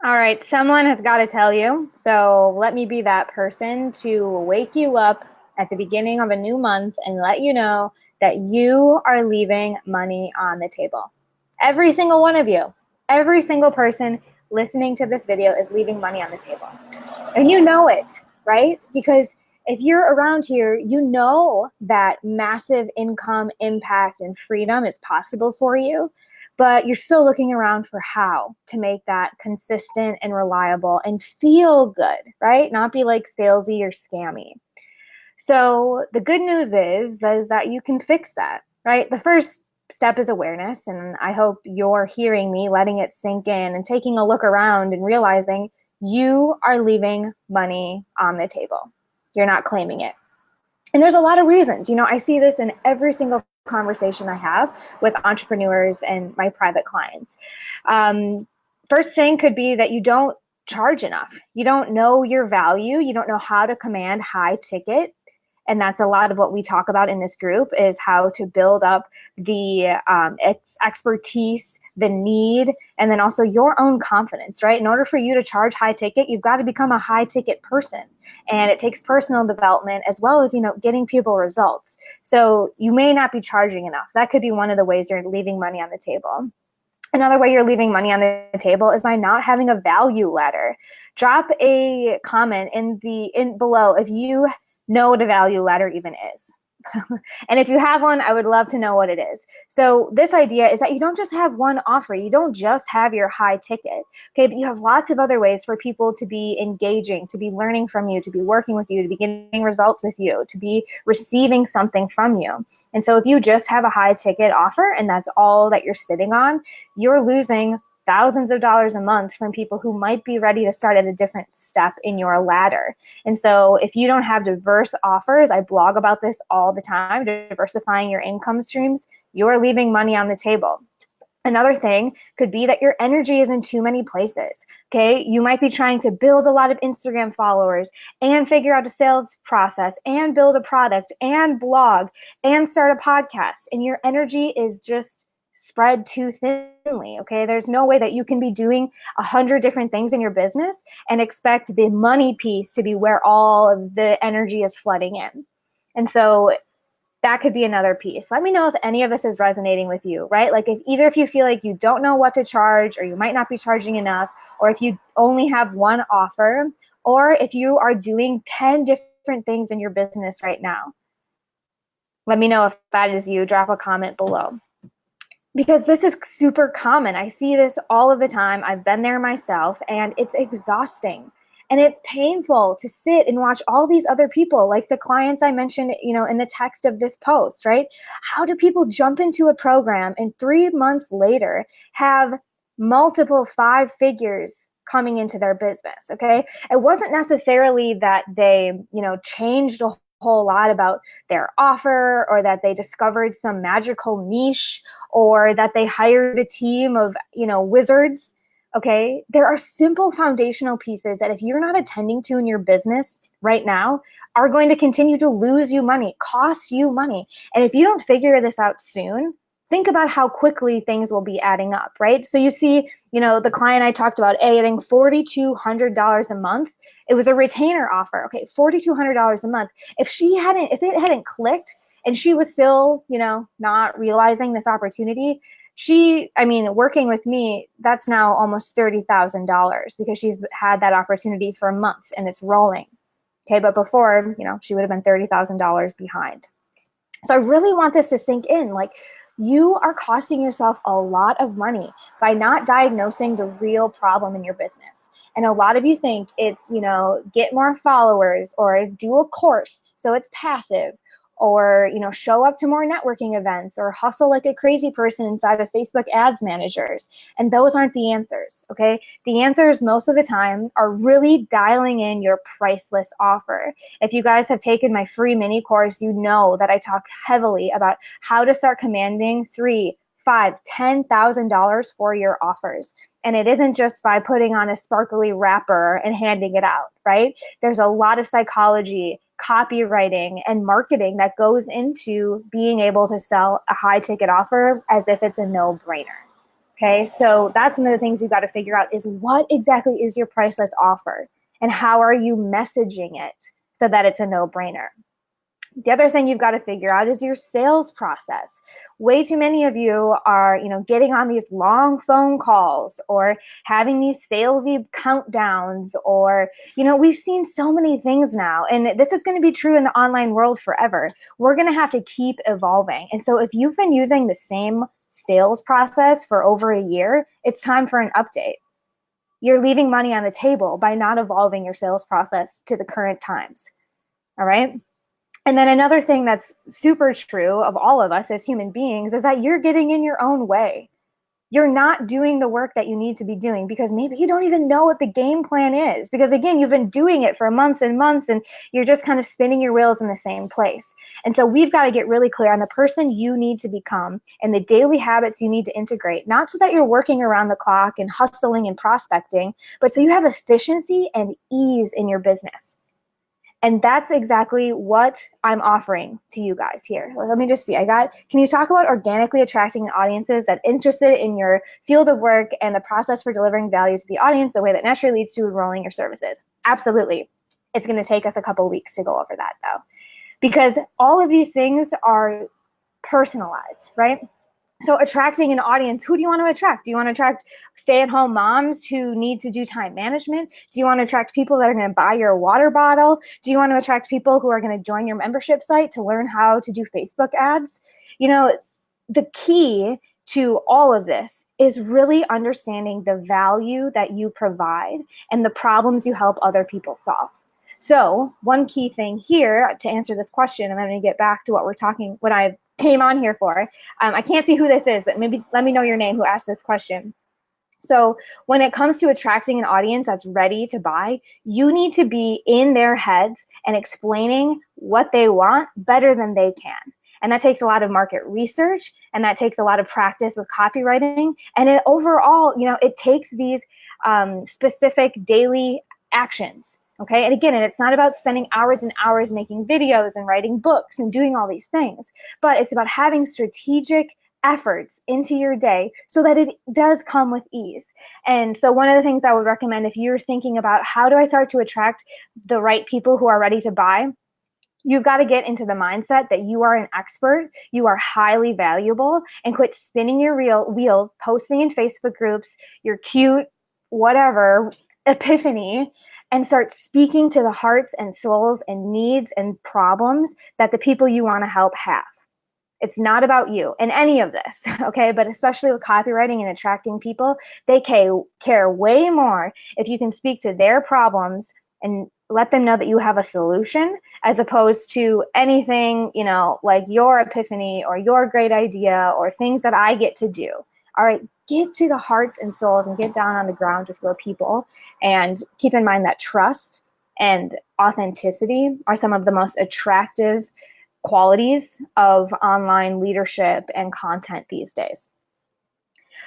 All right, someone has got to tell you. So let me be that person to wake you up at the beginning of a new month and let you know that you are leaving money on the table. Every single one of you, every single person listening to this video is leaving money on the table. And you know it, right? Because if you're around here, you know that massive income impact and freedom is possible for you, but you're still looking around for how to make that consistent and reliable and feel good, right? Not be like salesy or scammy. So the good news is that you can fix that, right? The first step is awareness, and I hope you're hearing me, letting it sink in and taking a look around and realizing you are leaving money on the table. You're not claiming it. And there's a lot of reasons. I see this in every single conversation I have with entrepreneurs and my private clients. First thing could be that you don't charge enough. You don't know your value. You don't know how to command high ticket, and that's a lot of what we talk about in this group, is how to build up the expertise, the need, and then also your own confidence, right? In order for you to charge high ticket, you've got to become a high ticket person, and it takes personal development as well as getting people results. So you may not be charging enough. That could be one of the ways you're leaving money on the table. Another way you're leaving money on the table is by not having a value ladder. Drop a comment in below if you know what a value ladder even is. And if you have one, I would love to know what it is. So this idea is that you don't just have one offer. You don't just have your high ticket, okay? But you have lots of other ways for people to be engaging, to be learning from you, to be working with you, to be getting results with you, to be receiving something from you. And so if you just have a high ticket offer and that's all that you're sitting on, you're losing thousands of dollars a month from people who might be ready to start at a different step in your ladder. And so if you don't have diverse offers, I blog about this all the time, diversifying your income streams, you're leaving money on the table. Another thing could be that your energy is in too many places. Okay. You might be trying to build a lot of Instagram followers and figure out a sales process and build a product and blog and start a podcast. And your energy is just spread too thinly. Okay. There's no way that you can be doing 100 different things in your business and expect the money piece to be where all of the energy is flooding in. And so that could be another piece. Let me know if any of this is resonating with you, right? Like if you feel like you don't know what to charge, or you might not be charging enough, or if you only have one offer, or if you are doing 10 different things in your business right now. Let me know if that is you. Drop a comment below. Because this is super common. I see this all of the time. I've been there myself, and it's exhausting. And it's painful to sit and watch all these other people, like the clients I mentioned, in the text of this post, right? How do people jump into a program and 3 months later have multiple 5 figures coming into their business? Okay. It wasn't necessarily that they, changed a whole lot about their offer, or that they discovered some magical niche, or that they hired a team of, wizards. Okay. There are simple foundational pieces that if you're not attending to in your business right now are going to continue to lose you money, cost you money. And if you don't figure this out soon, think about how quickly things will be adding up, right? So you see, the client I talked about, getting $4,200 a month. It was a retainer offer. Okay, $4,200 a month. If it hadn't clicked and she was still, not realizing this opportunity, working with me, that's now almost $30,000 because she's had that opportunity for months and it's rolling. Okay, but before, she would have been $30,000 behind. So I really want this to sink in. Like, you are costing yourself a lot of money by not diagnosing the real problem in your business. And a lot of you think it's, get more followers or do a course so it's passive, or, show up to more networking events, or hustle like a crazy person inside of Facebook ads managers. And those aren't the answers, okay? The answers most of the time are really dialing in your priceless offer. If you guys have taken my free mini course, you know that I talk heavily about how to start commanding $3,000, $5,000, $10,000 for your offers. And it isn't just by putting on a sparkly wrapper and handing it out, right? There's a lot of psychology, copywriting, and marketing that goes into being able to sell a high ticket offer as if it's a no-brainer. Okay, so that's one of the things you've got to figure out is what exactly is your priceless offer and how are you messaging it so that it's a no-brainer. The other thing you've got to figure out is your sales process. Way too many of you are, getting on these long phone calls or having these salesy countdowns or, we've seen so many things now, and this is going to be true in the online world forever. We're going to have to keep evolving. And so if you've been using the same sales process for over a year, it's time for an update. You're leaving money on the table by not evolving your sales process to the current times. All right. And then another thing that's super true of all of us as human beings is that you're getting in your own way. You're not doing the work that you need to be doing because maybe you don't even know what the game plan is. Because again, you've been doing it for months and months and you're just kind of spinning your wheels in the same place. And so we've got to get really clear on the person you need to become and the daily habits you need to integrate, not so that you're working around the clock and hustling and prospecting, but so you have efficiency and ease in your business. And that's exactly what I'm offering to you guys here. Let me just see. Can you talk about organically attracting audiences that are interested in your field of work and the process for delivering value to the audience the way that naturally leads to enrolling your services? Absolutely. It's going to take us a couple of weeks to go over that though, because all of these things are personalized, right? So attracting an audience, who do you want to attract? Do you want to attract stay-at-home moms who need to do time management? Do you want to attract people that are going to buy your water bottle? Do you want to attract people who are going to join your membership site to learn how to do Facebook ads? The key to all of this is really understanding the value that you provide and the problems you help other people solve. So one key thing here to answer this question, and I'm going to get back to what I came on here for. I can't see who this is, but maybe let me know your name who asked this question. So when it comes to attracting an audience that's ready to buy, you need to be in their heads and explaining what they want better than they can. And that takes a lot of market research, and that takes a lot of practice with copywriting. And overall, it takes these specific daily actions. Okay. And again, it's not about spending hours and hours making videos and writing books and doing all these things, but it's about having strategic efforts into your day so that it does come with ease. And so one of the things I would recommend if you're thinking about how do I start to attract the right people who are ready to buy, you've got to get into the mindset that you are an expert, you are highly valuable, and quit spinning your wheels, posting in Facebook groups, your cute, whatever, epiphany, and start speaking to the hearts and souls and needs and problems that the people you want to help have. It's not about you in any of this, okay? But especially with copywriting and attracting people, they care way more if you can speak to their problems and let them know that you have a solution as opposed to anything, like your epiphany or your great idea or things that I get to do. All right, get to the hearts and souls and get down on the ground with your people, and keep in mind that trust and authenticity are some of the most attractive qualities of online leadership and content these days.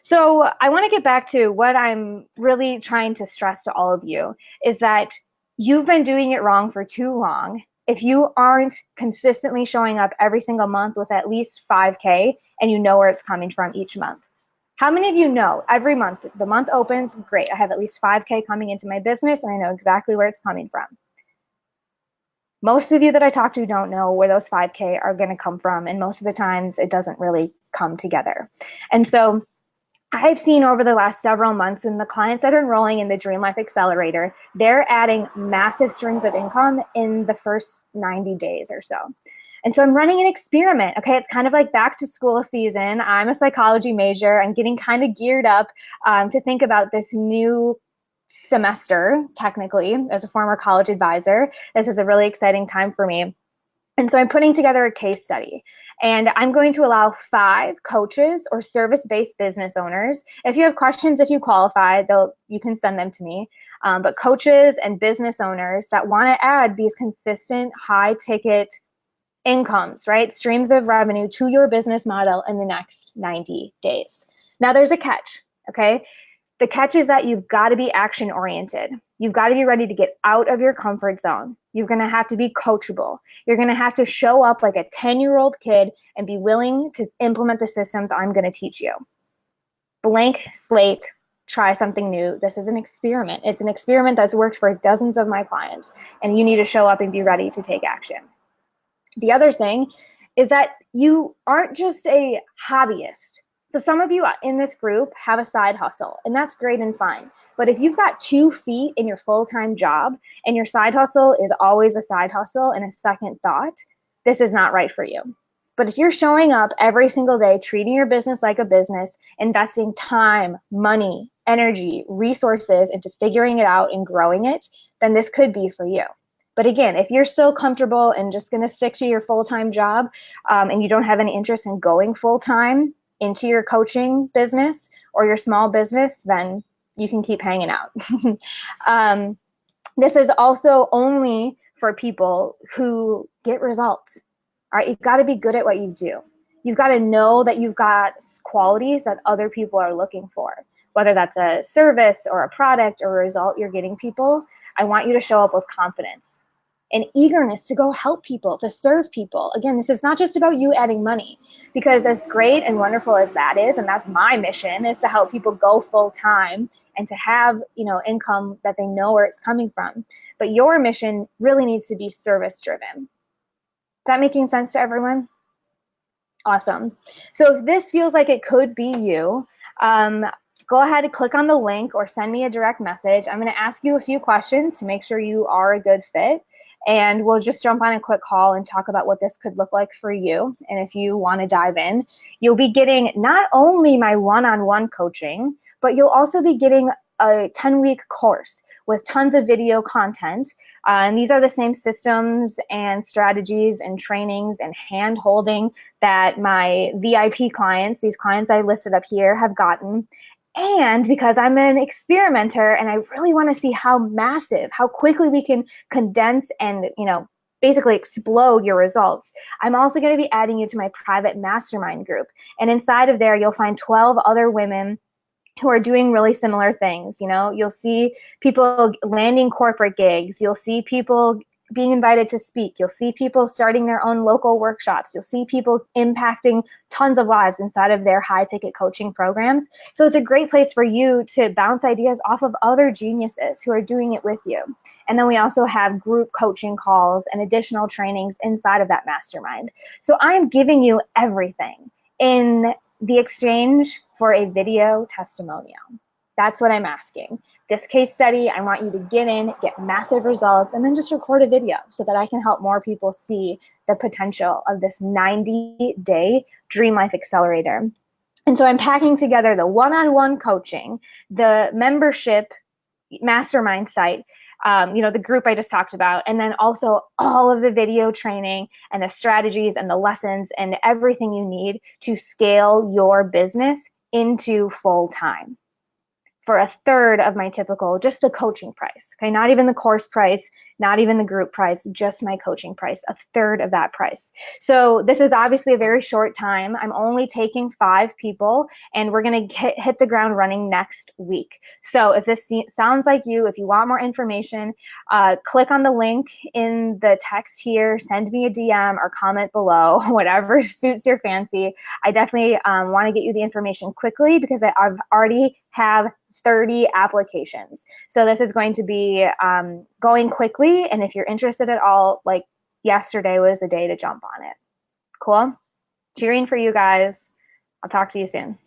So I want to get back to what I'm really trying to stress to all of you is that you've been doing it wrong for too long. If you aren't consistently showing up every single month with at least 5K and you know where it's coming from each month. How many of you know every month, the month opens, great, I have at least 5K coming into my business and I know exactly where it's coming from. Most of you that I talk to don't know where those 5K are going to come from. And most of the times it doesn't really come together. And so I've seen over the last several months in the clients that are enrolling in the Dream Life Accelerator, they're adding massive streams of income in the first 90 days or so. And so I'm running an experiment. Okay, it's kind of like back to school season. I'm a psychology major. I'm getting kind of geared up to think about this new semester, technically, as a former college advisor. This is a really exciting time for me. And so I'm putting together a case study, and I'm going to allow 5 coaches or service-based business owners. If you have questions, if you qualify, you can send them to me. But coaches and business owners that want to add these consistent high-ticket incomes, right? Streams of revenue to your business model in the next 90 days. Now there's a catch, okay? The catch is that you've got to be action oriented. You've got to be ready to get out of your comfort zone. You're going to have to be coachable. You're going to have to show up like a 10-year-old kid and be willing to implement the systems I'm going to teach you. blank slate, try something new. This is an experiment. It's an experiment that's worked for dozens of my clients, and you need to show up and be ready to take action. The other thing is that you aren't just a hobbyist. So some of you in this group have a side hustle, and that's great and fine. But if you've got 2 feet in your full-time job and your side hustle is always a side hustle and a second thought, this is not right for you. But if you're showing up every single day, treating your business like a business, investing time, money, energy, resources into figuring it out and growing it, then this could be for you. But again, if you're still comfortable and just going to stick to your full-time job and you don't have any interest in going full-time into your coaching business or your small business, then you can keep hanging out. This is also only for people who get results. All right, you've got to be good at what you do. You've got to know that you've got qualities that other people are looking for, whether that's a service or a product or a result you're getting people. I want you to show up with confidence and eagerness to go help people, to serve people. Again, this is not just about you adding money, because as great and wonderful as that is, and that's my mission, is to help people go full time and to have, income that they know where it's coming from. But your mission really needs to be service driven. Is that making sense to everyone? Awesome. So if this feels like it could be you, go ahead and click on the link or send me a direct message. I'm going to ask you a few questions to make sure you are a good fit. And we'll just jump on a quick call and talk about what this could look like for you. And if you want to dive in, you'll be getting not only my one-on-one coaching, but you'll also be getting a 10-week course with tons of video content. And these are the same systems and strategies and trainings and hand-holding that my VIP clients, these clients I listed up here, have gotten. And because I'm an experimenter and I really want to see how quickly we can condense and, basically explode your results, I'm also going to be adding you to my private mastermind group. And inside of there, you'll find 12 other women who are doing really similar things. You'll see people landing corporate gigs. You'll see people being invited to speak. You'll see people starting their own local workshops. You'll see people impacting tons of lives inside of their high ticket coaching programs. So it's a great place for you to bounce ideas off of other geniuses who are doing it with you. And then we also have group coaching calls and additional trainings inside of that mastermind. So I'm giving you everything in the exchange for a video testimonial. That's what I'm asking. This case study, I want you to get in, get massive results, and then just record a video so that I can help more people see the potential of this 90-day Dream Life Accelerator. And so I'm packing together the one-on-one coaching, the membership mastermind site, the group I just talked about, and then also all of the video training and the strategies and the lessons and everything you need to scale your business into full time for a third of my typical, just the coaching price. Okay, not even the course price, not even the group price, just my coaching price, a third of that price. So this is obviously a very short time. I'm only taking 5 people, and we're gonna hit the ground running next week. So if this sounds like you, if you want more information, click on the link in the text here, send me a DM or comment below, whatever suits your fancy. I definitely wanna get you the information quickly because I've already have 30 applications. So this is going to be going quickly. And if you're interested at all, like yesterday was the day to jump on it. Cool? Cheering for you guys. I'll talk to you soon.